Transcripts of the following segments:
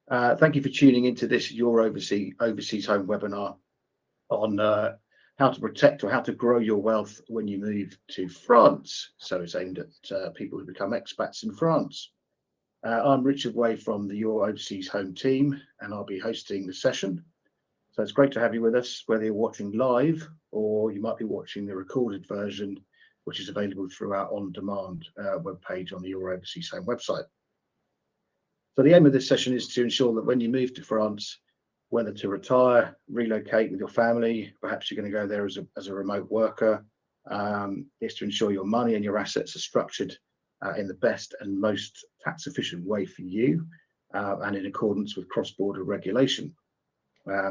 Thank you for tuning into this Your Overseas Home webinar on how to protect or how to grow your wealth when you move to France. So it's aimed at people who become expats in France. I'm Richard Way from the Your Overseas Home team, and I'll be hosting the session. So it's great to have you with us, whether you're watching live or you might be watching the recorded version, which is available through our on-demand webpage on the Your Overseas Home website. So the aim of this session is to ensure that when you move to France, whether to retire, relocate with your family, perhaps you're going to go there as a remote worker, is to ensure your money and your assets are structured in the best and most tax efficient way for you and in accordance with cross-border regulation.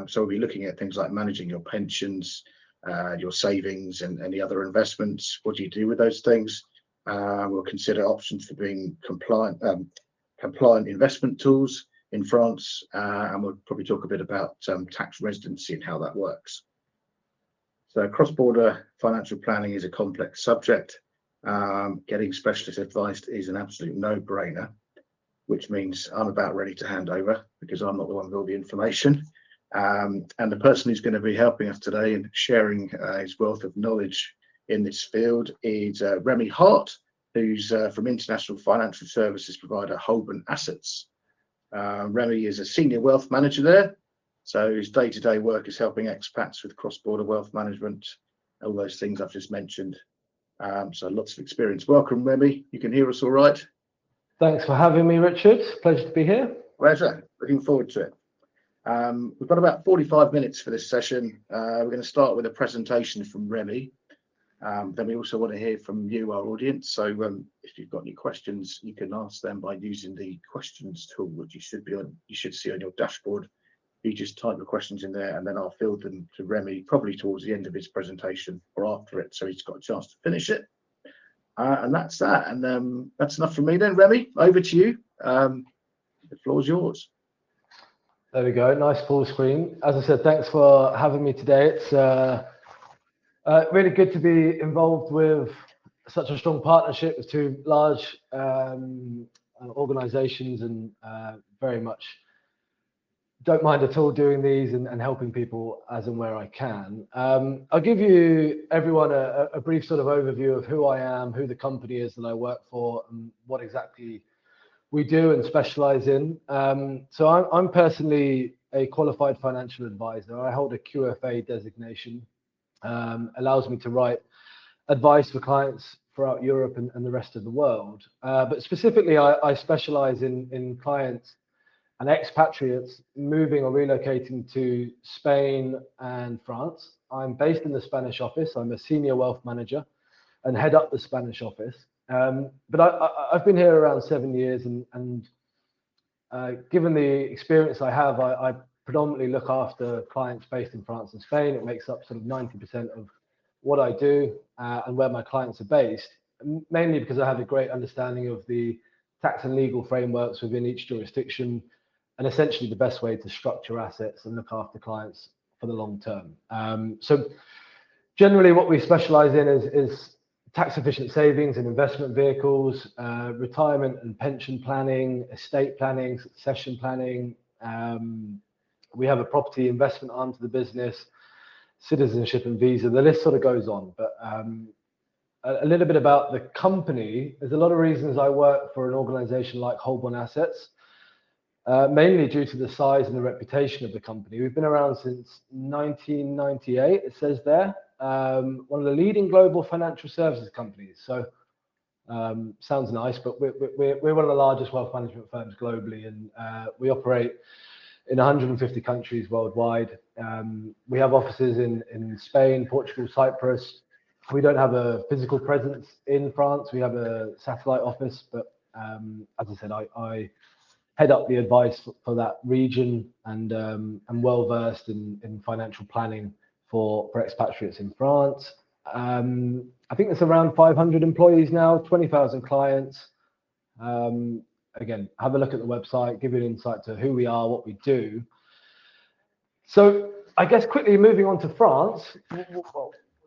So we'll be looking at things like managing your pensions, your savings and any other investments. What do you do with those things? We'll consider options for being compliant investment tools in France, and we'll probably talk a bit about tax residency and how that works. So cross-border financial planning is a complex subject. Getting specialist advice is an absolute no-brainer, which means I'm about ready to hand over because I'm not the one with all the information. And the person who's going to be helping us today and sharing his wealth of knowledge in this field is Remy Hart, who's from international financial services provider Holborn Assets. Remy is a senior wealth manager there, so his day-to-day work is helping expats with cross-border wealth management, all those things I've just mentioned. So lots of experience. Welcome, Remy. You can hear us all right? Thanks for having me, Richard. Pleasure to be here. Pleasure. Looking forward to it. We've got about 45 minutes for this session. We're going to start with a presentation from Remy. Then we also want to hear from you, our audience. So if you've got any questions, you can ask them by using the questions tool, which you should see on your dashboard. You just type the questions in there, and then I'll field them to Remy probably towards the end of his presentation or after it, so he's got a chance to finish it. And that's that. And that's enough from me then. Remy, over to you. The floor is yours. There we go. Nice full screen. As I said, thanks for having me today. It's really good to be involved with such a strong partnership with two large organizations, and very much don't mind at all doing these and helping people as and where I can. I'll give everyone a brief sort of overview of who I am, who the company is that I work for, and what exactly we do and specialize in. So I'm personally a qualified financial advisor. I hold a QFA designation. Allows me to write advice for clients throughout Europe and the rest of the world. But specifically, I specialize in clients and expatriates moving or relocating to Spain and France. I'm based in the Spanish office. I'm a senior wealth manager and head up the Spanish office. But I've been here around 7 years, and given the experience I have, I predominantly look after clients based in France and Spain. It makes up sort of 90% of what I do and where my clients are based, mainly because I have a great understanding of the tax and legal frameworks within each jurisdiction, and essentially the best way to structure assets and look after clients for the long term. So generally what we specialize in is tax efficient savings and investment vehicles, retirement and pension planning, estate planning, succession planning. We have a property investment arm to the business, citizenship and visa. The list sort of goes on, but a little bit about the company. There's a lot of reasons I work for an organization like Holborn Assets, mainly due to the size and the reputation of the company. We've been around since 1998, it says there. One of the leading global financial services companies. So sounds nice, but we're one of the largest wealth management firms globally, and we operate in 150 countries worldwide. We have offices in Spain, Portugal, Cyprus. We don't have a physical presence in France. We have a satellite office, but as I said, I head up the advice for that region, and I'm well versed in financial planning for expatriates in France. I think there's around 500 employees now, 20,000 clients. Again, have a look at the website, give you an insight to who we are, what we do. So I guess quickly moving on to France,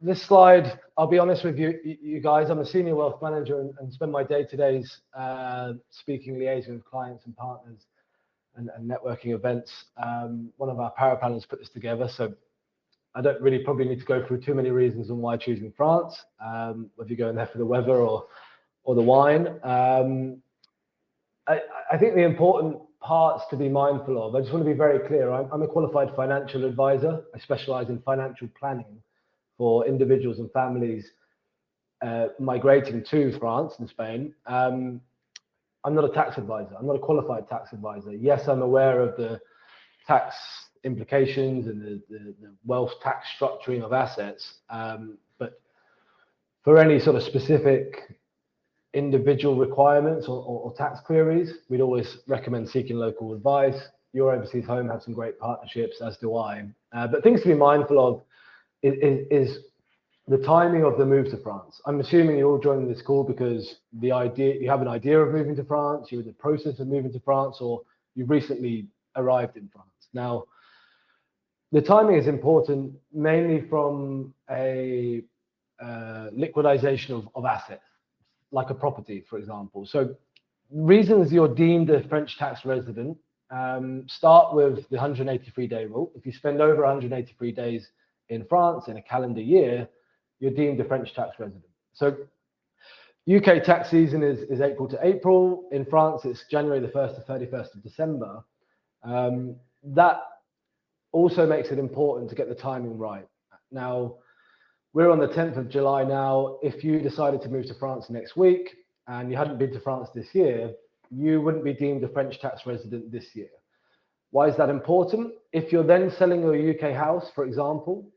this slide, I'll be honest with you guys, I'm a senior wealth manager and spend my day-to-days speaking, liaising with clients and partners and networking events. One of our paraplanners put this together, so I don't really probably need to go through too many reasons on why choosing France, whether you're going there for the weather or the wine. I think the important parts to be mindful of, I just want to be very clear. I'm a qualified financial advisor. I specialize in financial planning for individuals and families migrating to France and Spain. I'm not a tax advisor. I'm not a qualified tax advisor. Yes, I'm aware of the tax implications and the wealth tax structuring of assets. But for any sort of specific individual requirements or tax queries, we'd always recommend seeking local advice. Your Overseas Home have some great partnerships, as do I. But things to be mindful of is the timing of the move to France. I'm assuming you're all joining this call because you have an idea of moving to France, you're in the process of moving to France, or you've recently arrived in France. Now, the timing is important mainly from a liquidation of assets, like a property, for example. So reasons you're deemed a French tax resident start with the 183-day rule. If you spend over 183 days in France in a calendar year, you're deemed a French tax resident. So UK tax season is April to April. In France, it's January the 1st to 31st of December. That also makes it important to get the timing right. Now, we're on the 10th of July now. If you decided to move to France next week and you hadn't been to France this year, you wouldn't be deemed a French tax resident this year. Why is that important? If you're then selling your UK house, for example,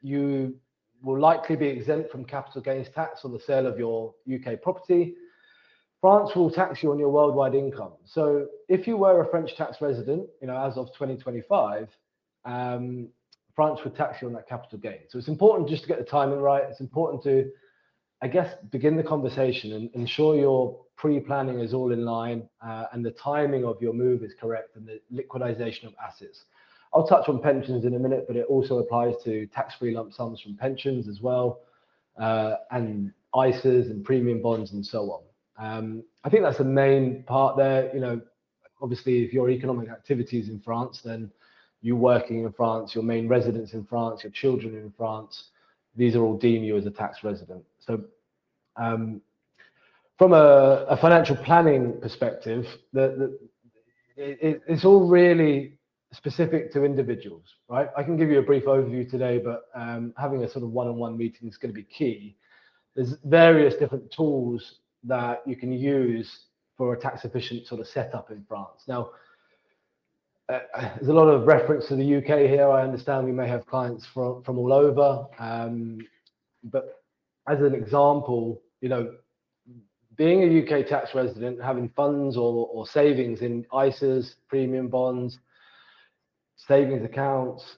you will likely be exempt from capital gains tax on the sale of your UK property. France will tax you on your worldwide income. So if you were a French tax resident, as of 2025, France would tax you on that capital gain. So it's important just to get the timing right. It's important to, I guess, begin the conversation and ensure your pre-planning is all in line and the timing of your move is correct and the liquidation of assets. I'll touch on pensions in a minute, but it also applies to tax-free lump sums from pensions as well, and ISAs and premium bonds and so on. I think that's the main part there. Obviously, if your economic activity is in France, then you working in France, your main residence in France, your children in France, these are all deemed you as a tax resident. So from a financial planning perspective, it's all really specific to individuals, right? I can give you a brief overview today, but having a sort of one-on-one meeting is going to be key. There's various different tools that you can use for a tax efficient sort of setup in France. Now, there's a lot of reference to the UK here. I understand we may have clients from all over, but as an example, being a UK tax resident, having funds or savings in ISAs, premium bonds, savings accounts,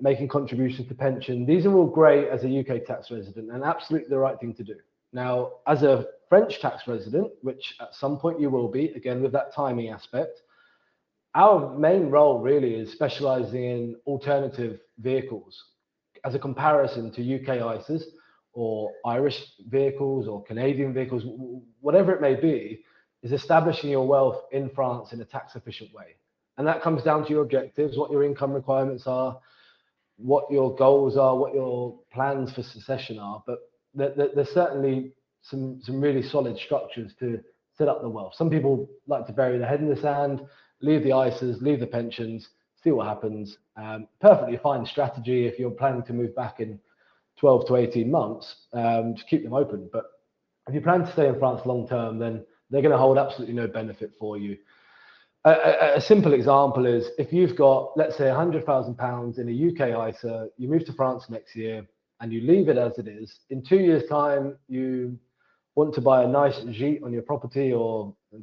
making contributions to pension, these are all great as a UK tax resident and absolutely the right thing to do. Now, as a French tax resident, which at some point you will be, again with that timing aspect, our main role really is specializing in alternative vehicles as a comparison to UK ISAs or Irish vehicles or Canadian vehicles, whatever it may be, is establishing your wealth in France in a tax efficient way. And that comes down to your objectives, what your income requirements are, what your goals are, what your plans for succession are. But there's certainly some really solid structures to set up the wealth. Some people like to bury their head in the sand, leave the ISAs, leave the pensions, see what happens. Perfectly fine strategy if you're planning to move back in 12 to 18 months to keep them open. But if you plan to stay in France long term, then they're going to hold absolutely no benefit for you. A simple example is if you've got, let's say, £100,000 in a UK ISA, you move to France next year and you leave it as it is. In 2 years' time, you want to buy a nice gîte on your property, or the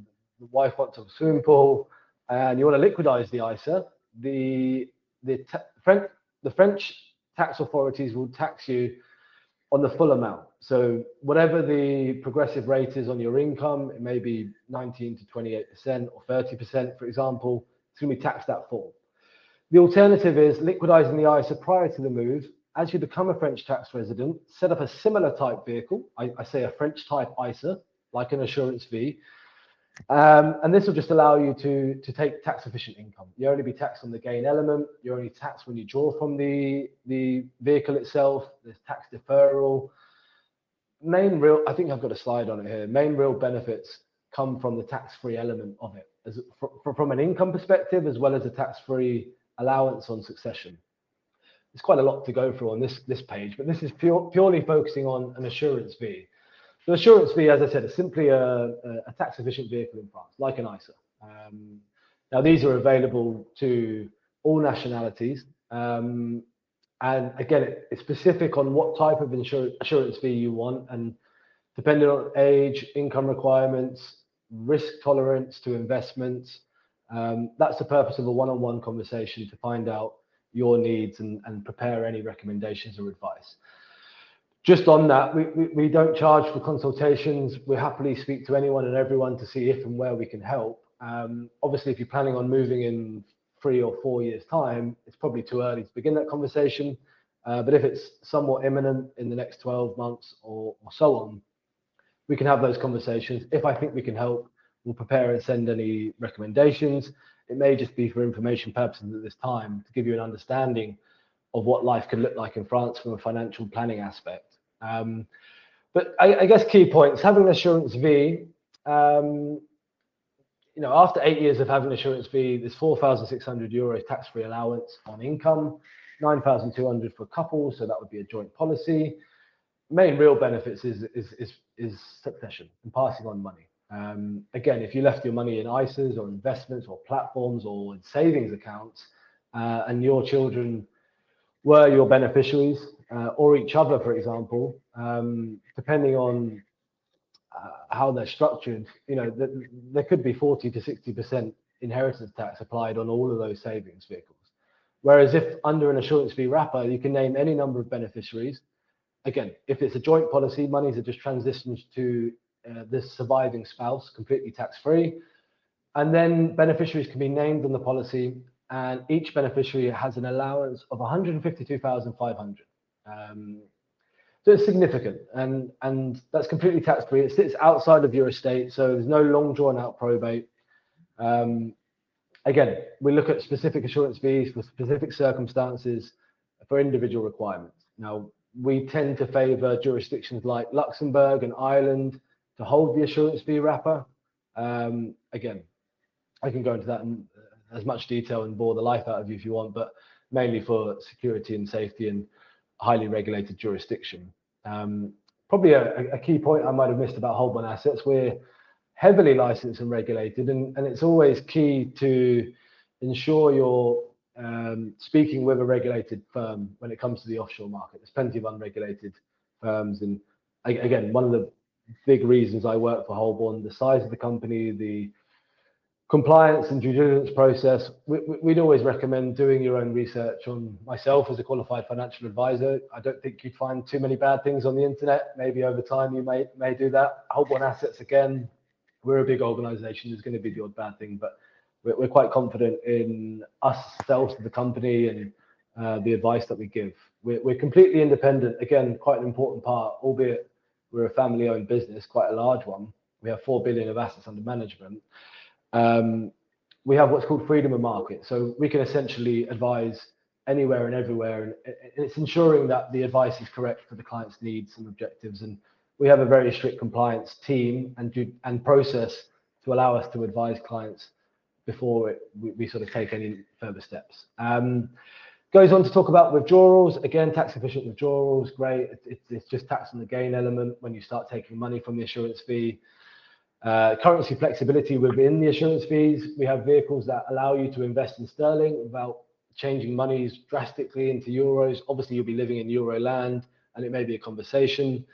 wife wants a swimming pool, and you want to liquidize the ISA, the French tax authorities will tax you on the full amount. So whatever the progressive rate is on your income, it may be 19 to 28% or 30%, for example, it's going to be taxed at full. The alternative is liquidizing the ISA prior to the move. As you become a French tax resident, set up a similar type vehicle, I say a French type ISA, like an assurance fee, And this will just allow you to take tax efficient income. You only be taxed on the gain element. You're only taxed when you draw from the vehicle itself. There's tax deferral. I think I've got a slide on it here. Main real benefits come from the tax-free element of it, from an income perspective, as well as a tax-free allowance on succession. There's quite a lot to go through on this page, but this is purely focusing on an assurance fee. The assurance fee, as I said, is simply a tax-efficient vehicle in France, like an ISA. Now, these are available to all nationalities. And again, it's specific on what type of assurance fee you want, and depending on age, income requirements, risk tolerance to investments. That's the purpose of a one-on-one conversation to find out your needs and prepare any recommendations or advice. Just on that, we don't charge for consultations. We happily speak to anyone and everyone to see if and where we can help. Obviously, if you're planning on moving in 3 or 4 years' time, it's probably too early to begin that conversation. But if it's somewhat imminent in the next 12 months or so on, we can have those conversations. If I think we can help, we'll prepare and send any recommendations. It may just be for information purposes at this time to give you an understanding of what life can look like in France from a financial planning aspect. But I guess key points, having an assurance V, after 8 years of having an assurance fee, there's 4,600 euros tax-free allowance on income, 9,200 for couples, so that would be a joint policy. Main real benefits is succession and passing on money. Again, if you left your money in ISAs or investments or platforms or in savings accounts, and your children were your beneficiaries, or each other, for example, depending on how they're structured, there could be 40 to 60% inheritance tax applied on all of those savings vehicles. Whereas if under an assurance fee wrapper, you can name any number of beneficiaries. Again, if it's a joint policy, monies are just transitioned to the surviving spouse, completely tax-free. And then beneficiaries can be named on the policy, and each beneficiary has an allowance of 152,500. So it's significant, and that's completely tax-free. It sits outside of your estate, so there's no long drawn-out probate. Again, we look at specific assurance fees for specific circumstances for individual requirements. Now, we tend to favour jurisdictions like Luxembourg and Ireland to hold the assurance fee wrapper. Again, I can go into that in as much detail and bore the life out of you if you want, but mainly for security and safety and highly regulated jurisdiction. Probably a key point I might have missed about Holborn Assets, we're heavily licensed and regulated, and it's always key to ensure you're speaking with a regulated firm when it comes to the offshore market. There's plenty of unregulated firms, and again, one of the big reasons I work for Holborn, the size of the company, the compliance and due diligence process, we'd always recommend doing your own research on myself as a qualified financial advisor. I don't think you'd find too many bad things on the internet. Maybe over time you may do that. Holborn Assets, again, we're a big organization. There's going to be the odd bad thing, but we're quite confident in ourselves as the company and the advice that we give. We're completely independent. Again, quite an important part, albeit we're a family-owned business, quite a large one. We have 4 billion of assets under management. We have what's called freedom of market. So we can essentially advise anywhere and everywhere. And it's ensuring that the advice is correct for the client's needs and objectives. And we have a very strict compliance team and process to allow us to advise clients before we sort of take any further steps. Goes on to talk about withdrawals. Again, tax efficient withdrawals, great. It's just tax on the gain element when you start taking money from the assurance fee. Currency flexibility within the assurance fees. We have vehicles that allow you to invest in sterling without changing monies drastically into euros. Obviously, you'll be living in euro land, and it may be a conversation.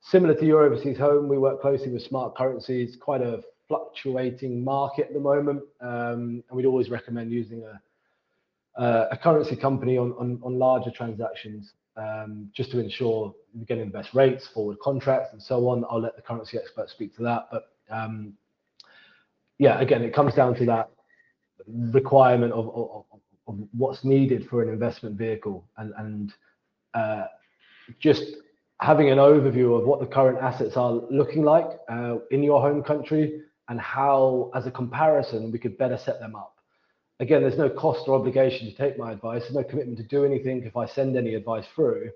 Similar to your overseas home, we work closely with smart currencies. Quite a fluctuating market at the moment, and we'd always recommend using a currency company on larger transactions, just to ensure we get the best rates, forward contracts, and so on. I'll let the currency experts speak to that, but yeah, again, it comes down to that requirement of what's needed for an investment vehicle, and just having an overview of what the current assets are looking like in your home country, and how, as a comparison, we could better set them up. Again, there's no cost or obligation to take my advice. There's no commitment to do anything if I send any advice through.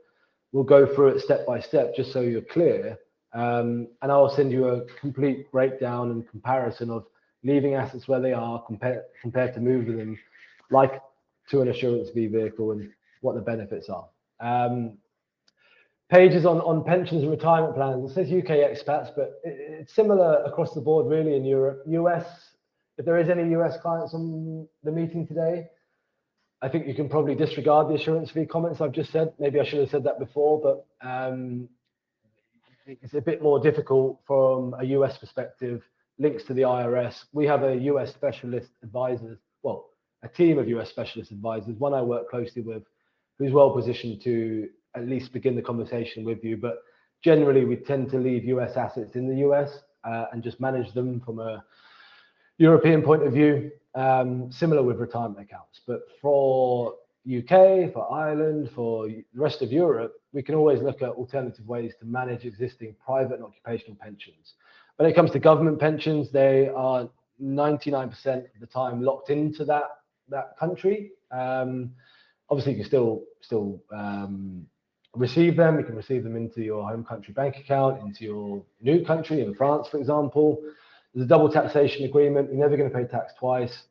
We'll go through it step by step, just so you're clear. And I'll send you a complete breakdown and comparison of leaving assets where they are compared to moving them, like to an assurance fee vehicle, and what the benefits are. Pages on pensions and retirement plans. It says UK expats, but it's similar across the board, really, in Europe. US, if there is any US clients on the meeting today, I think you can probably disregard the assurance fee comments I've just said. Maybe I should have said that before, but it's a bit more difficult from a US perspective. Links to the IRS. We have a US specialist advisors, well, a team of US specialist advisors, one I work closely with, who's well positioned to at least begin the conversation with you. But generally, we tend to leave US assets in the US and just manage them from a European point of view, similar with retirement accounts. But for UK, for Ireland, for the rest of Europe, we can always look at alternative ways to manage existing private and occupational pensions. When it comes to government pensions, they are 99% of the time locked into that country. Obviously, you can still receive them. You can receive them into your home country bank account, into your new country, in France, for example. There's a double taxation agreement. You're never going to pay tax twice.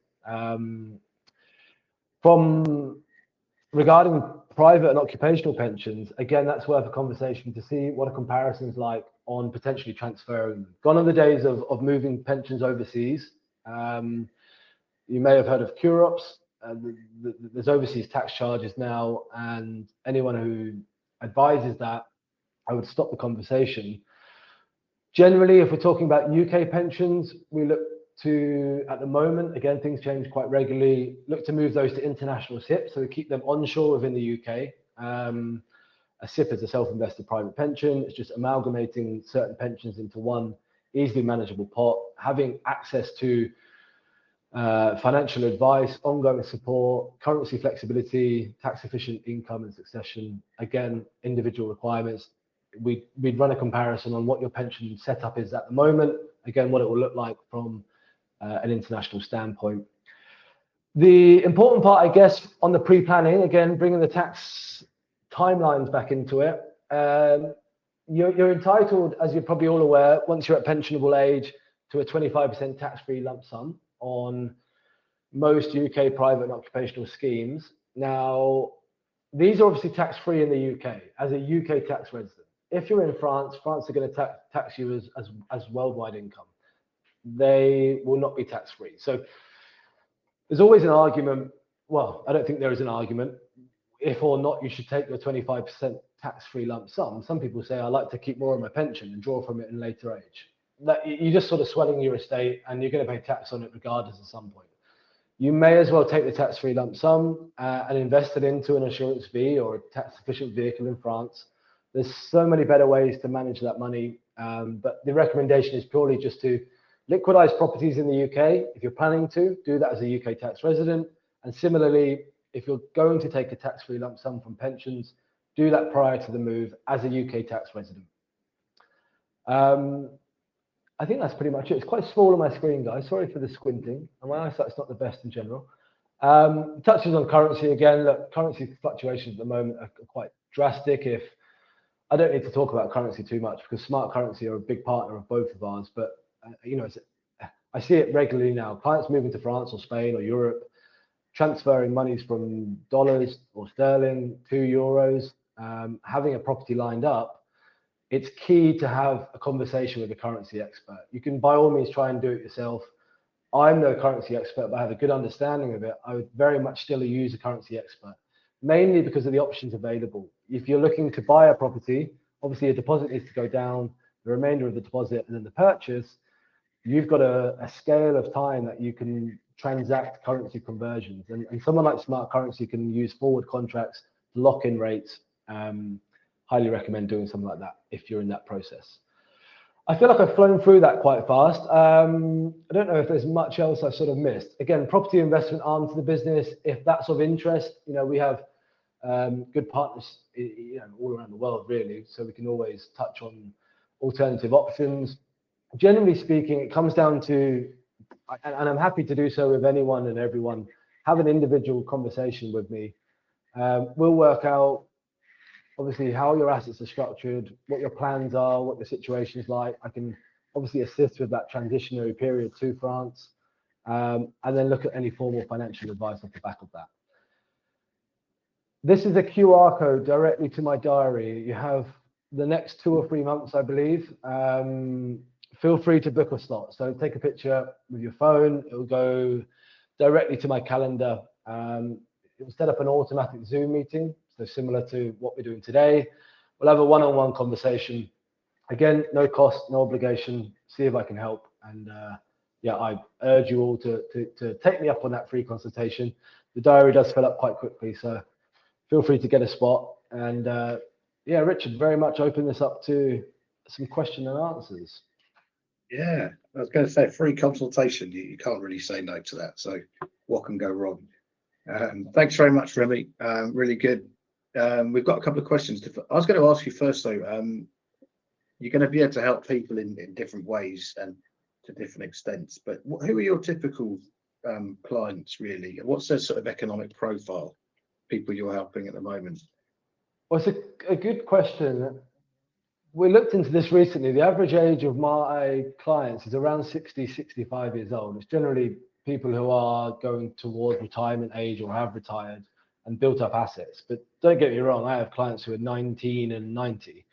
Regarding private and occupational pensions, again, that's worth a conversation to see what a comparison is like on potentially transferring them. Gone are the days of moving pensions overseas. You may have heard of CUROPS. There's overseas tax charges now, and anyone who advises that, I would stop the conversation. Generally, if we're talking about UK pensions, we look to, at the moment, again, things change quite regularly, look to move those to international SIPs, so we keep them onshore within the UK. A SIP is a self-invested private pension. It's just amalgamating certain pensions into one easily manageable pot, having access to financial advice, ongoing support, currency flexibility, tax-efficient income and succession. Again, individual requirements. We'd run a comparison on what your pension setup is at the moment. Again, what it will look like from an international standpoint. The important part, I guess, on the pre-planning, again, bringing the tax timelines back into it. You're entitled, as you're probably all aware, once you're at pensionable age, to a 25% tax-free lump sum on most UK private and occupational schemes. Now, these are obviously tax-free in the UK as a UK tax resident. If you're in France, France are going to tax you as worldwide income. They will not be tax-free. So there's always an argument. Well, I don't think there is an argument if or not you should take your 25% tax-free lump sum. Some people say, I like to keep more of my pension and draw from it in later age. That you're just sort of swelling your estate and you're going to pay tax on it regardless at some point. You may as well take the tax-free lump sum and invest it into an assurance fee or a tax-efficient vehicle in France. There's so many better ways to manage that money, but the recommendation is purely just to liquidize properties in the UK. If you're planning to, do that as a UK tax resident. And similarly, if you're going to take a tax-free lump sum from pensions, do that prior to the move as a UK tax resident. I think that's pretty much it. It's quite small on my screen, guys. Sorry for the squinting. And my eyesight's not the best in general. Touches on currency again. Look, currency fluctuations at the moment are quite drastic. I don't need to talk about currency too much because Smart Currency are a big partner of both of ours. But I see it regularly now. Clients moving to France or Spain or Europe, transferring monies from dollars or sterling to euros, having a property lined up. It's key to have a conversation with a currency expert. You can by all means try and do it yourself. I'm no currency expert, but I have a good understanding of it. I would very much still use a currency expert, mainly because of the options available. If you're looking to buy a property, obviously a deposit needs to go down, the remainder of the deposit, and then the purchase. You've got a scale of time that you can transact currency conversions. And someone like Smart Currency can use forward contracts to lock in rates. Highly recommend doing something like that if you're in that process. I feel like I've flown through that quite fast. I don't know if there's much else I've sort of missed. Again, property investment arm to the business. If that's of interest, we have good partners, all around the world, really. So we can always touch on alternative options. generally speaking, it comes down to, and I'm happy to do so with anyone and everyone, have an individual conversation with me. We'll work out obviously how your assets are structured, what your plans are, what the situation is like. I can obviously assist with that transitionary period to France, and then look at any formal financial advice off the back of that. This is a QR code directly to my diary. You have the next 2 or 3 months, I believe. Feel free to book a slot. So take a picture with your phone. It will go directly to my calendar. It will set up an automatic Zoom meeting, so similar to what we're doing today. We'll have a one-on-one conversation. Again, no cost, no obligation. See if I can help. And yeah, I urge you all to take me up on that free consultation. The diary does fill up quite quickly, so feel free to get a spot. And yeah, Richard, very much open this up to some question and answers. Yeah, I was going to say free consultation. You can't really say no to that. So what can go wrong? Thanks very much, Remy. Really good. We've got a couple of questions. I was going to ask you first, though. You're going to be able to help people in different ways and to different extents. But who are your typical clients, really? What's their sort of economic profile? People you're helping at the moment? Well, it's a good question. We looked into this recently. The average age of my clients is around 60, 65 years old. It's generally people who are going towards retirement age or have retired and built up assets. But don't get me wrong, I have clients who are 19 and 90.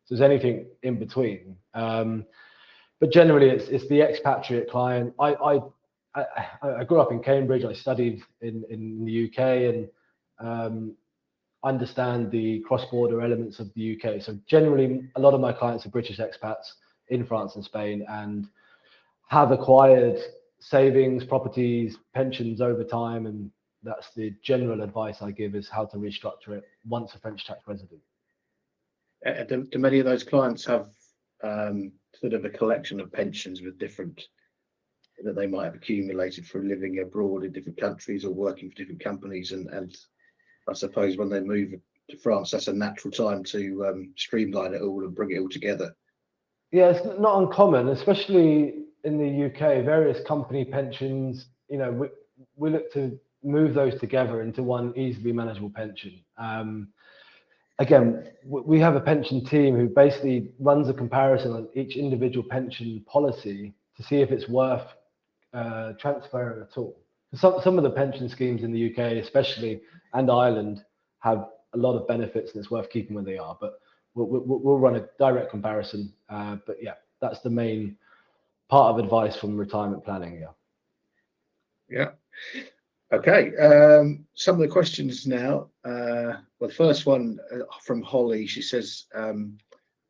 So there's anything in between. But generally, it's the expatriate client. I grew up in Cambridge. I studied in the UK and understand the cross-border elements of the UK. So generally, a lot of my clients are British expats in France and Spain and have acquired savings, properties, pensions over time. And that's the general advice I give, is how to restructure it once a French tax resident. Do many of those clients have sort of a collection of pensions with different that they might have accumulated for living abroad in different countries or working for different companies, and I suppose when they move to France, that's a natural time to streamline it all and bring it all together? Yeah, it's not uncommon, especially in the UK. Various company pensions, you know, we look to move those together into one easily manageable pension. Again, we have a pension team who basically runs a comparison on each individual pension policy to see if it's worth transferring at all. Some of the pension schemes in the UK, especially, and Ireland, have a lot of benefits, and it's worth keeping where they are. But we'll run a direct comparison. But yeah, that's the main part of advice from retirement planning. Yeah. Okay. Some of the questions now. Well, the first one from Holly. She says,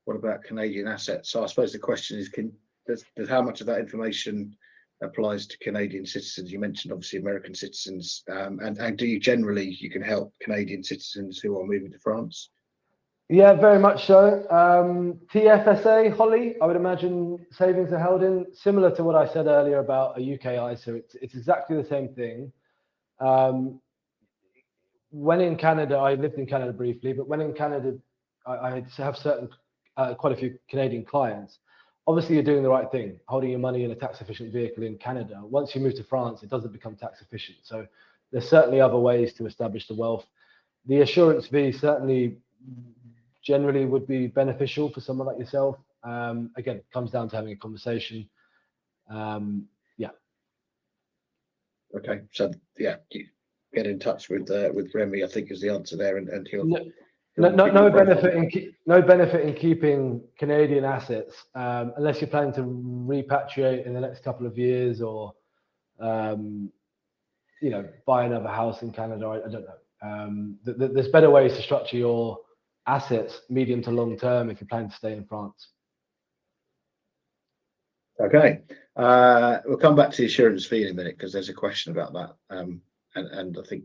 "What about Canadian assets?" So I suppose the question is, does how much of that information applies to Canadian citizens? You mentioned obviously American citizens, and do you can help Canadian citizens who are moving to France? Yeah, very much so. TFSA, Holly, I would imagine savings are held in, similar to what I said earlier about a UK ISA. It's exactly the same thing. When in Canada, I lived in Canada briefly, but when in Canada, I have quite a few Canadian clients. Obviously, you're doing the right thing, holding your money in a tax efficient vehicle in Canada. Once you move to France, it doesn't become tax efficient. So there's certainly other ways to establish the wealth. The assurance fee certainly generally would be beneficial for someone like yourself. Again, it comes down to having a conversation. Yeah. Okay, so yeah, get in touch with Remy, I think is the answer there, and he'll. No benefit in keeping Canadian assets unless you're planning to repatriate in the next couple of years, or you know, buy another house in Canada. I don't know. There's better ways to structure your assets medium to long term if you're planning to stay in France. Okay, we'll come back to the assurance fee in a minute because there's a question about that, and I think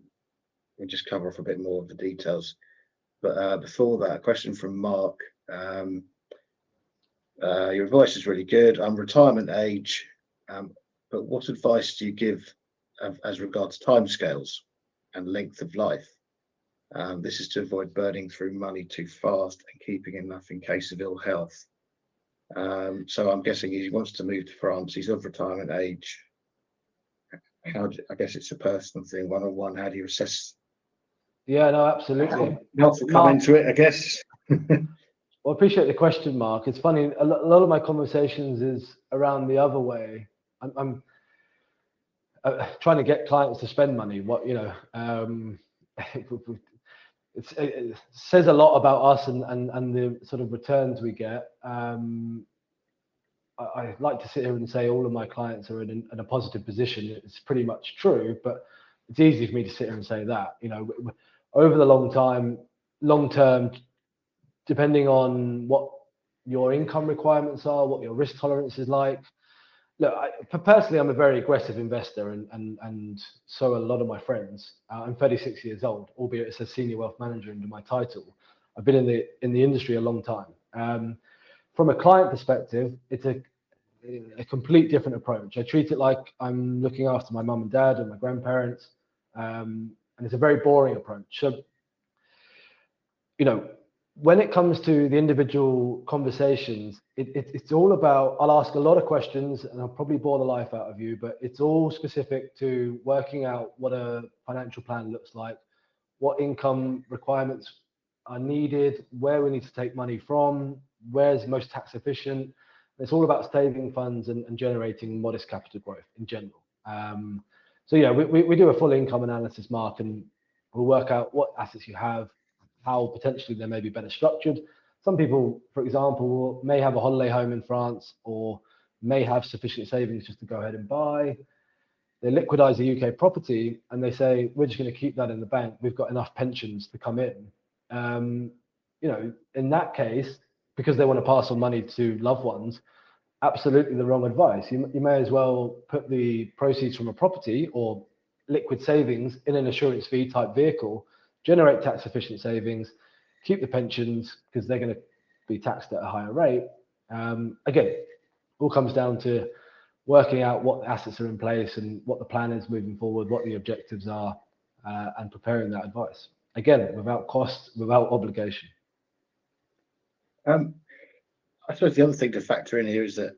we'll just cover off a bit more of the details. But before that, a question from Mark. Your advice is really good. I'm retirement age, but what advice do you give as regards timescales and length of life? This is to avoid burning through money too fast and keeping enough in case of ill health. So I'm guessing he wants to move to France. He's of retirement age. I guess it's a personal thing, one-on-one. How do you assess? Yeah, no, absolutely. Not to come Mark, into it, I guess. well, I appreciate the question, Mark. It's funny. A lot of my conversations is around the other way. I'm trying to get clients to spend money. It says a lot about us and the sort of returns we get. I like to sit here and say all of my clients are in a positive position. It's pretty much true, but it's easy for me to sit here and say that. Over the long term, depending on what your income requirements are, what your risk tolerance is like. Look, personally, I'm a very aggressive investor, and so are a lot of my friends. I'm 36 years old, albeit it says senior wealth manager under my title. I've been in the industry a long time. From a client perspective, it's a complete different approach. I treat it like I'm looking after my mum and dad and my grandparents, and it's a very boring approach. So, when it comes to the individual conversations, it's all about, I'll ask a lot of questions and I'll probably bore the life out of you, but it's all specific to working out what a financial plan looks like, what income requirements are needed, where we need to take money from, where's most tax efficient. It's all about saving funds and generating modest capital growth in general. So yeah, we do a full income analysis, Mark, and we'll work out what assets you have, how potentially they may be better structured. Some people, for example, may have a holiday home in France or may have sufficient savings just to go ahead and buy. They liquidize a UK property and they say, we're just going to keep that in the bank. We've got enough pensions to come in. In that case, because they want to pass on money to loved ones, absolutely the wrong advice. You may as well put the proceeds from a property or liquid savings in an assurance fee type vehicle, generate tax efficient savings, keep the pensions because they're going to be taxed at a higher rate. Again, all comes down to working out what assets are in place and what the plan is moving forward, what the objectives are, and preparing that advice. Again, without cost, without obligation. I suppose the other thing to factor in here is that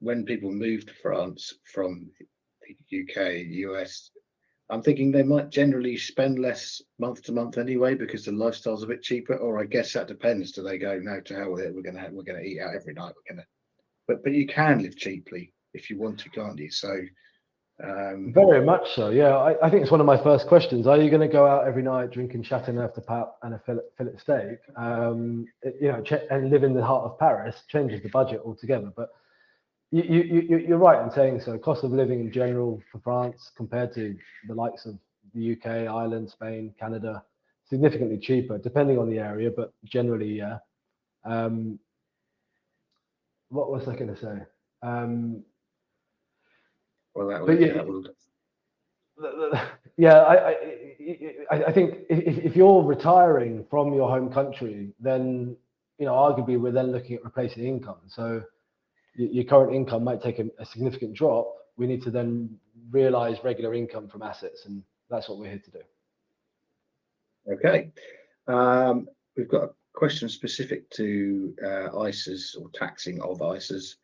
when people move to France from the UK, US, I'm thinking they might generally spend less month to month anyway because the lifestyle's a bit cheaper. Or I guess that depends. Do they go, no, to hell with it? We're gonna eat out every night. But you can live cheaply if you want to, can't you? So very much so. Yeah, I think it's one of my first questions. Are you going to go out every night drinking Chateauneuf de Pape and a fillet steak? And live in the heart of Paris changes the budget altogether. But you're right in saying so. Cost of living in general for France compared to the likes of the UK, Ireland, Spain, Canada, significantly cheaper, depending on the area, but generally, yeah. What was I going to say? I think if you're retiring from your home country, then arguably we're then looking at replacing income. So your current income might take a significant drop. We need to then realize regular income from assets, and that's what we're here to do. Okay. We've got a question specific to ISAs or taxing of ISAs.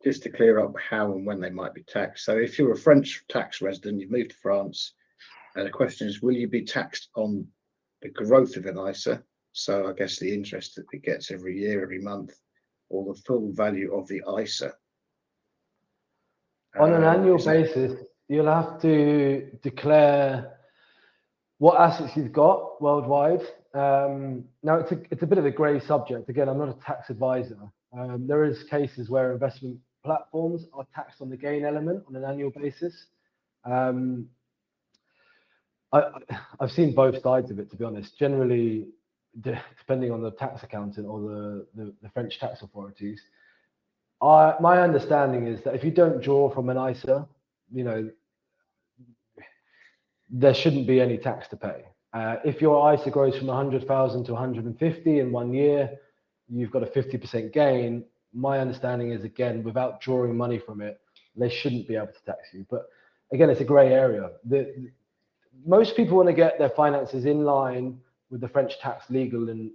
Just to clear up how and when they might be taxed. So if you're a French tax resident, you've moved to France, the question is, will you be taxed on the growth of an ISA? So I guess the interest that it gets every year, every month, or the full value of the ISA? On an annual basis, you'll have to declare what assets you've got worldwide. Now, it's a bit of a grey subject. Again, I'm not a tax advisor. There is cases where investment platforms are taxed on the gain element on an annual basis. I've seen both sides of it, to be honest. Generally, depending on the tax accountant or the French tax authorities, my understanding is that if you don't draw from an ISA, there shouldn't be any tax to pay. If your ISA grows from 100,000 to 150 in 1 year, you've got a 50% gain. My understanding is, again, without drawing money from it, they shouldn't be able to tax you. But again, it's a grey area. Most people want to get their finances in line with the French tax legal and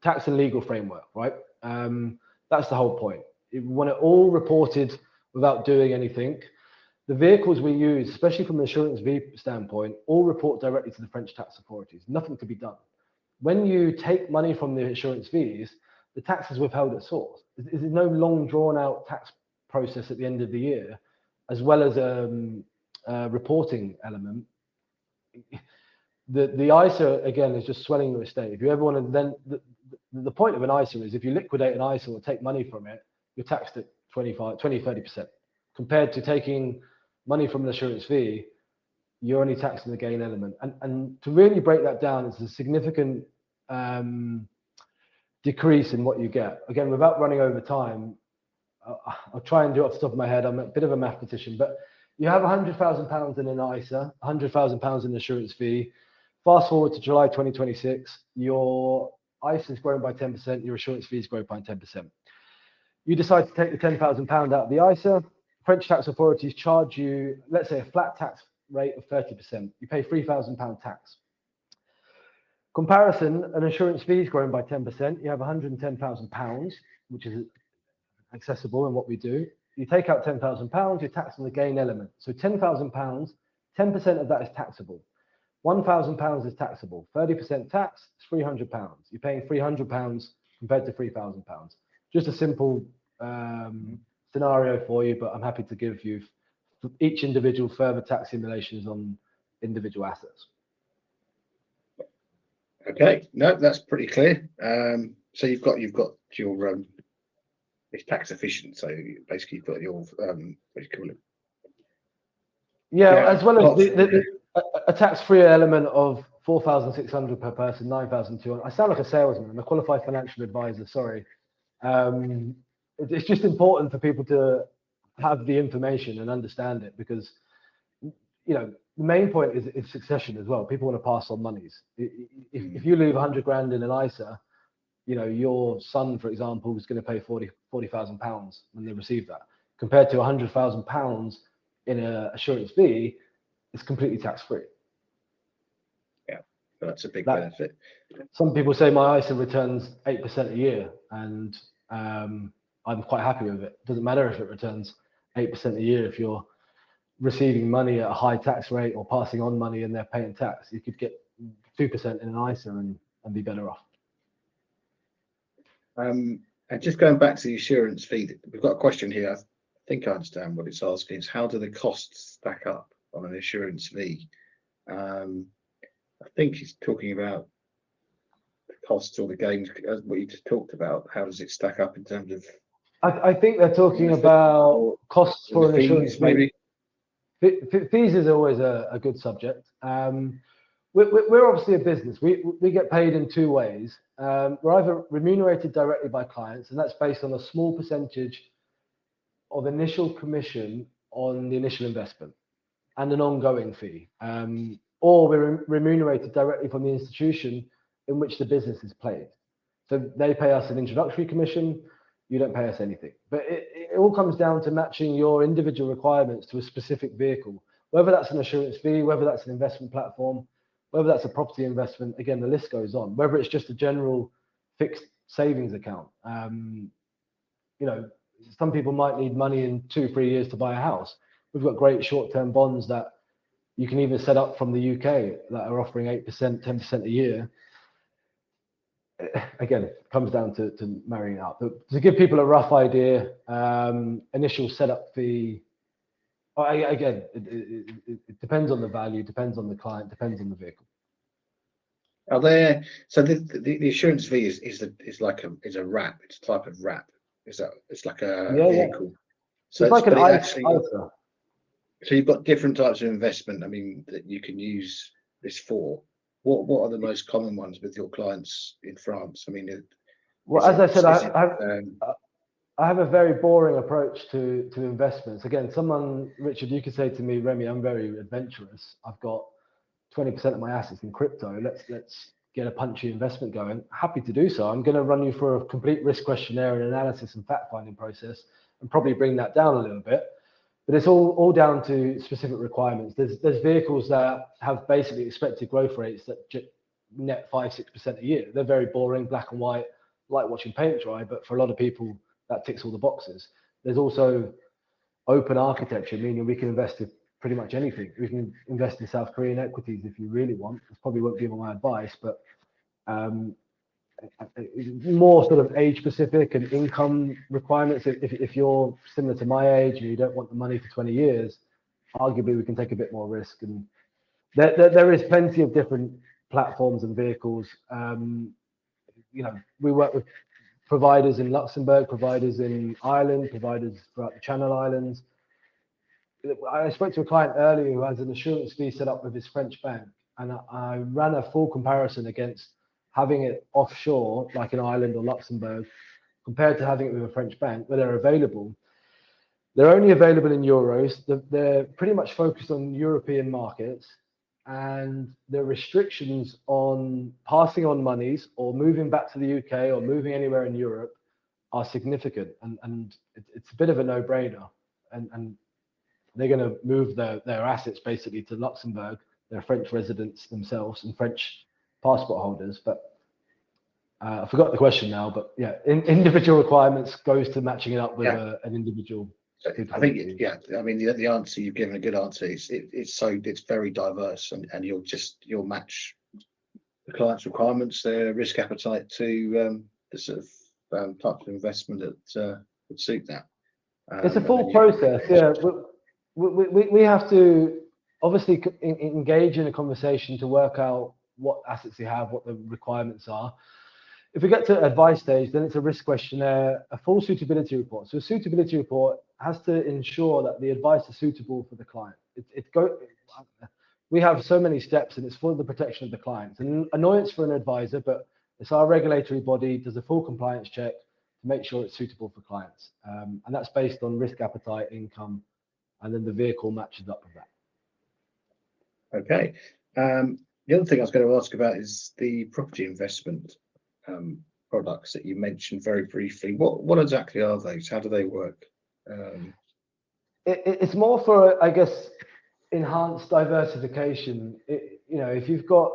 tax and legal framework, right? That's the whole point. We want it all reported without doing anything. The vehicles we use, especially from an insurance V standpoint, all report directly to the French tax authorities. Nothing to be done. When you take money from the insurance fees, the tax is withheld at source. There's no long drawn out tax process at the end of the year, as well as a reporting element. The ISA, again, is just swelling your estate. If you ever want to then, the point of an ISA is if you liquidate an ISA or take money from it, you're taxed at 30%. Compared to taking money from an insurance fee, you're only taxing the gain element. And to really break that down, it's a significant decrease in what you get. Again, without running over time, I'll try and do it off the top of my head. I'm a bit of a mathematician, but you have £100,000 in an ISA, £100,000 in insurance fee. Fast forward to July 2026, your ISA is growing by 10%, your insurance fee is growing by 10%. You decide to take the £10,000 out of the ISA. French tax authorities charge you, let's say, a flat tax rate of 30%. You pay £3,000 tax. Comparison, an insurance fee is growing by 10%. You have £110,000, which is accessible in what we do. You take out £10,000, you're taxed on the gain element. So £10,000, 10% of that is taxable. £1,000 is taxable. 30% tax is £300. You're paying £300 compared to £3,000. Just a simple scenario for you, but I'm happy to give you each individual further tax simulations on individual assets. Okay, no, that's pretty clear. So you've got your it's tax efficient. So basically, you've got your what do you call it? Yeah, as well as a tax-free element of 4,600 per person, 9,200. I sound like a salesman. I'm a qualified financial advisor. Sorry. It's just important for people to have the information and understand it, because the main point is succession as well. People want to pass on monies. If you leave 100 grand in an ISA, your son, for example, is going to pay £40,000 when they receive that, compared to £100,000 in an assurance fee. It's completely tax free. Yeah, that's a big benefit. Some people say my ISA returns 8% a year, and I'm quite happy with it. It doesn't matter if it returns 8% a year if you're receiving money at a high tax rate or passing on money and they're paying tax. You could get 2% in an ISA and be better off. And just going back to the insurance fee, we've got a question here. I think I understand what it's asking. Is how do the costs stack up on an insurance fee? I think he's talking about the costs or the gains, what you just talked about. How does it stack up in terms of? I think they're talking about costs for an insurance fee. Maybe fees is always a good subject. We're obviously a business. We get paid in two ways. We're either remunerated directly by clients, and that's based on a small percentage of initial commission on the initial investment and an ongoing fee, or we're remunerated directly from the institution in which the business is placed. So they pay us an introductory commission. You don't pay us anything. But it all comes down to matching your individual requirements to a specific vehicle, whether that's an insurance fee, whether that's an investment platform, whether that's a property investment. Again, the list goes on, whether it's just a general fixed savings account. Some people might need money in 2-3 years to buy a house. We've got great short-term bonds that you can even set up from the UK that are offering 8%, 10% a year. Again, it comes down to marrying out. But to give people a rough idea, initial setup fee, again, it depends on the value, depends on the client, depends on the vehicle. Are there, so the insurance fee is a wrap, it's a type of wrap. It's like a vehicle. Yeah. So it's like an ISA. So you've got different types of investment, that you can use this for. What are the most common ones with your clients in France? Well, as I said, I have a very boring approach to investments. Again, Richard, you could say to me, Remy, I'm very adventurous. I've got 20% of my assets in crypto. Let's get a punchy investment going. Happy to do so. I'm going to run you through a complete risk questionnaire and analysis and fact finding process, and probably bring that down a little bit. But it's all down to specific requirements. There's vehicles that have basically expected growth rates that net 5-6% a year. They're very boring, black and white, like watching paint dry, but for a lot of people, that ticks all the boxes. There's also open architecture, meaning we can invest in pretty much anything. We can invest in South Korean equities if you really want. This probably won't be my advice, but more sort of age specific and income requirements. If you're similar to my age and you don't want the money for 20 years, arguably we can take a bit more risk. And there is plenty of different platforms and vehicles. We work with providers in Luxembourg, providers in Ireland, providers throughout the Channel Islands. I spoke to a client earlier who has an assurance fee set up with his French bank, and I ran a full comparison against having it offshore, like in Ireland or Luxembourg, compared to having it with a French bank, where they're available. They're only available in euros. They're pretty much focused on European markets, and the restrictions on passing on monies or moving back to the UK or moving anywhere in Europe are significant, and it's a bit of a no-brainer. And they're going to move their assets basically to Luxembourg. They're French residents themselves and French passport holders. But I forgot the question now. But yeah, individual requirements goes to matching it up with an individual. I think, I mean, the answer you've given, a good answer. It's very diverse, and you'll match the client's requirements, their risk appetite to the sort of type of investment that would suit that. It's a full process. Yeah, we have to obviously engage in a conversation to work out what assets you have, what the requirements are. If we get to advice stage, then it's a risk questionnaire, a full suitability report. So a suitability report has to ensure that the advice is suitable for the client. We have so many steps, and it's for the protection of the clients. An annoyance for an advisor, but it's our regulatory body does a full compliance check to make sure it's suitable for clients. And that's based on risk appetite, income, and then the vehicle matches up with that. Okay. The other thing I was going to ask about is the property investment products that you mentioned very briefly. What exactly are those? How do they work? It's more for, I guess, enhanced diversification. If you've got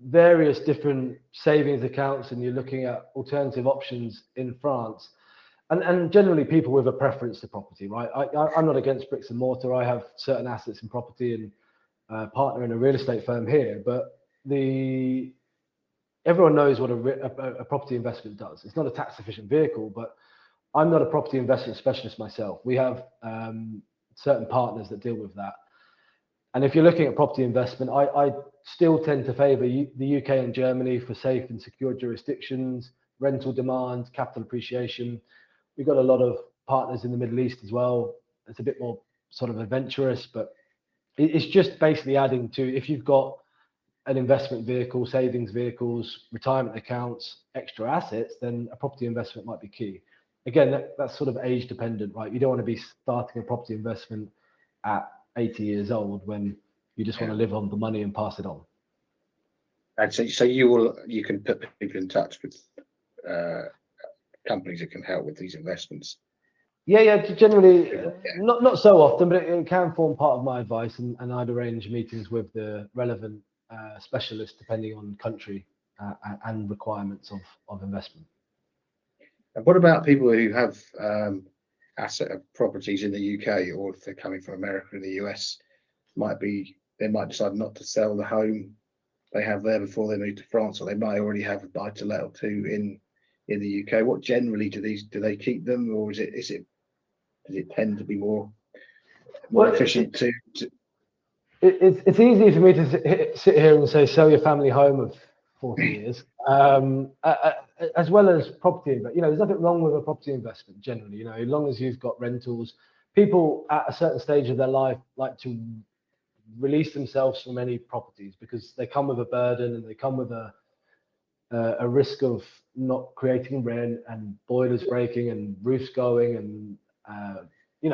various different savings accounts and you're looking at alternative options in France, and generally people with a preference to property, right? I'm not against bricks and mortar. I have certain assets in property and partner in a real estate firm here, but everyone knows what a property investment does. It's not a tax efficient vehicle, but I'm not a property investment specialist myself. We have certain partners that deal with that. And if you're looking at property investment, I still tend to favor the UK and Germany for safe and secure jurisdictions, rental demand, capital appreciation. We've got a lot of partners in the Middle East as well. It's a bit more sort of adventurous, but it's just basically adding to, if you've got an investment vehicle, savings vehicles, retirement accounts, extra assets, then a property investment might be key. Again, that's sort of age dependent, right? You don't want to be starting a property investment at 80 years old when you just want to live on the money and pass it on. And so you can put people in touch with companies that can help with these investments. Yeah. Generally, not so often, but it can form part of my advice, and I'd arrange meetings with the relevant specialists depending on country and requirements of investment. And what about people who have asset properties in the UK, or if they're coming from America and the US, they might decide not to sell the home they have there before they move to France, or they might already have a buy to let or two in the UK. What generally do they keep them, or does it tend to be more efficient to? It's easy for me to sit here and say sell your family home of 40 years, as well as property. But there's nothing wrong with a property investment generally. As long as you've got rentals, people at a certain stage of their life like to release themselves from any properties because they come with a burden and they come with a risk of not creating rent and boilers breaking and roofs going and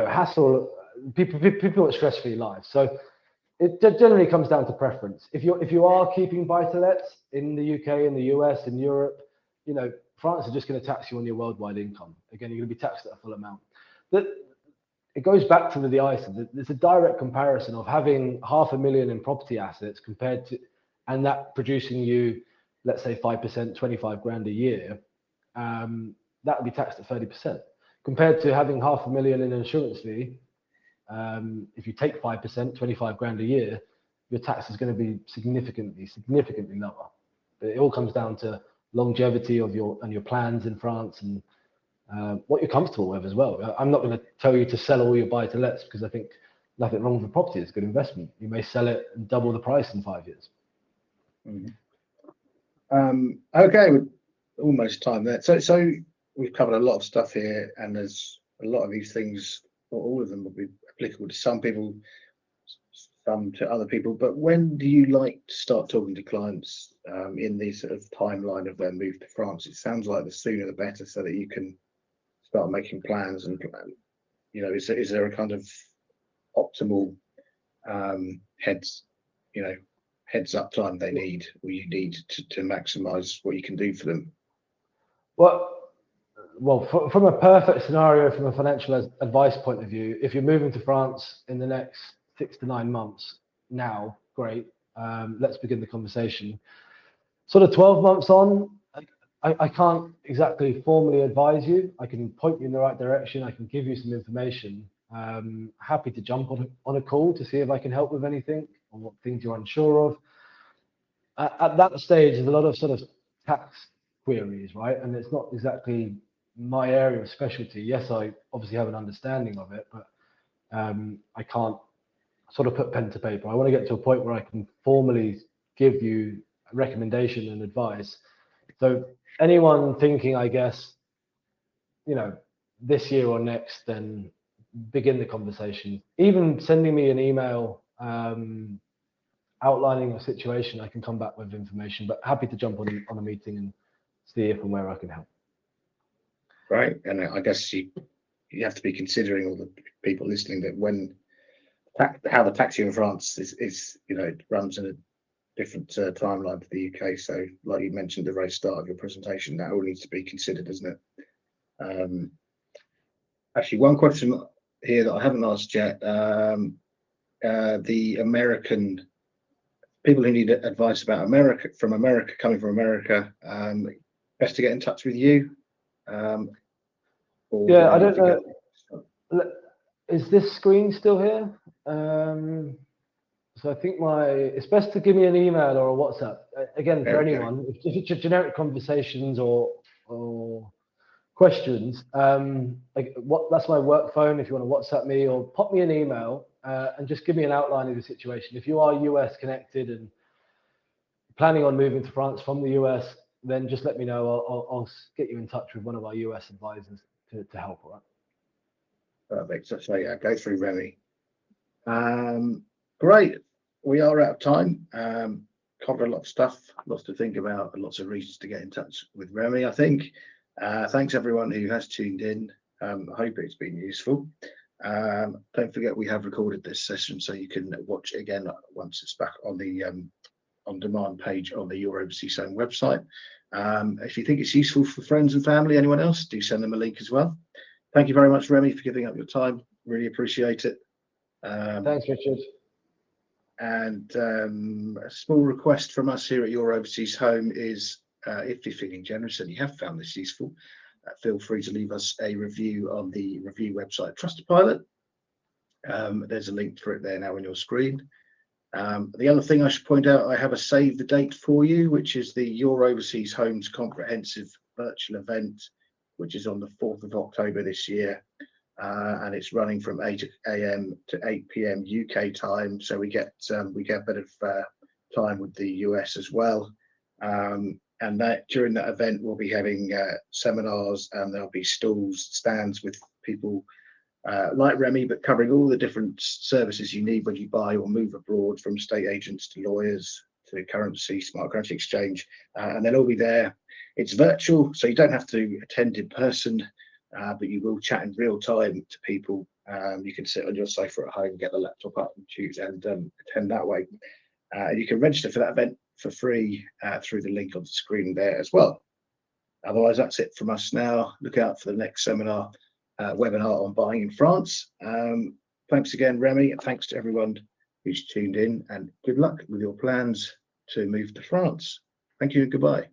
hassle. People are stress-free lives. So it generally comes down to preference. If you are keeping buy-to-lets in the UK, in the US, in Europe, France is just going to tax you on your worldwide income. Again, you're going to be taxed at a full amount. It goes back to the ISA. There's a direct comparison of having 500,000 in property assets compared to and that producing you, let's say 5%, 25 grand a year, that would be taxed at 30%. Compared to having 500,000 in an insurance fee, if you take 5%, 25 grand a year, your tax is going to be significantly lower. But it all comes down to longevity of your plans in France, and what you're comfortable with as well. I'm not going to tell you to sell all your buy-to-lets, because I think nothing wrong with the property. It's a good investment. You may sell it and double the price in 5 years. Okay, we're almost time there. So we've covered a lot of stuff here, and there's a lot of these things, or all of them, will be applicable to some people, some to other people. But when do you like to start talking to clients in the sort of timeline of their move to France? It sounds like the sooner the better, so that you can start making plans and plan. You know, is there a kind of optimal heads up time they need, or you need to maximize what you can do for them? Well, from a perfect scenario, from a financial advice point of view, if you're moving to France in the next 6 to 9 months, now, great. Let's begin the conversation. Sort of 12 months on, I can't exactly formally advise you. I can point you in the right direction. I can give you some information. Happy to jump on a call to see if I can help with anything, or what things you're unsure of. At that stage, there's a lot of sort of tax queries, right? And it's not exactly my area of specialty. Yes, I obviously have an understanding of it, but I can't sort of put pen to paper. I want to get to a point where I can formally give you a recommendation and advice. So anyone thinking, I guess, this year or next, then begin the conversation. Even sending me an email outlining a situation, I can come back with information, but happy to jump on a meeting and see if and where I can help. Right. And I guess you have to be considering, all the people listening, that how the tax year in France is it runs in a different timeline to the UK. So like you mentioned at the very start of your presentation, that all needs to be considered, doesn't it? Actually, one question here that I haven't asked yet, the American people who need advice about coming from America, best to get in touch with you. Yeah, I don't know. Is this screen still here? So I think it's best to give me an email or a WhatsApp. Again, for anyone, if it's generic conversations or questions, that's my work phone. If you want to WhatsApp me or pop me an email and just give me an outline of the situation. If you are US connected and planning on moving to France from the US, then just let me know. I'll get you in touch with one of our US advisors to help. All right. Perfect. So yeah, go through Remy. Great. We are out of time. Covered a lot of stuff, lots to think about, and lots of reasons to get in touch with Remy, I think. Thanks everyone who has tuned in. I hope it's been useful. Don't forget, we have recorded this session, so you can watch it again once it's back on the on-demand page on the Your Overseas Home website. If you think it's useful for friends and family, anyone else, do send them a link as well. Thank you very much, Remy, for giving up your time. Really appreciate it. Thanks, Richard. And a small request from us here at Your Overseas Home is, if you're feeling generous and you have found this useful, feel free to leave us a review on the review website Trustpilot. There's a link for it there now on your screen. The other thing I should point out, I have a save the date for you, which is the Your Overseas Homes comprehensive virtual event, which is on the 4th of October this year. And it's running from 8 a.m. to 8 p.m. UK time, so we get a bit of time with the US as well. And that during that event, we'll be having seminars, and there'll be stands with people like Remy, but covering all the different services you need when you buy or move abroad, from estate agents to lawyers to currency, smart currency exchange, and they'll all be there. It's virtual, so you don't have to attend in person. But you will chat in real time to people. You can sit on your sofa at home, get the laptop up and choose and attend that way. You can register for that event for free through the link on the screen there as well. Otherwise, that's it from us now. Look out for the next webinar on buying in France. Thanks again, Remy. Thanks to everyone who's tuned in, and good luck with your plans to move to France. Thank you and goodbye.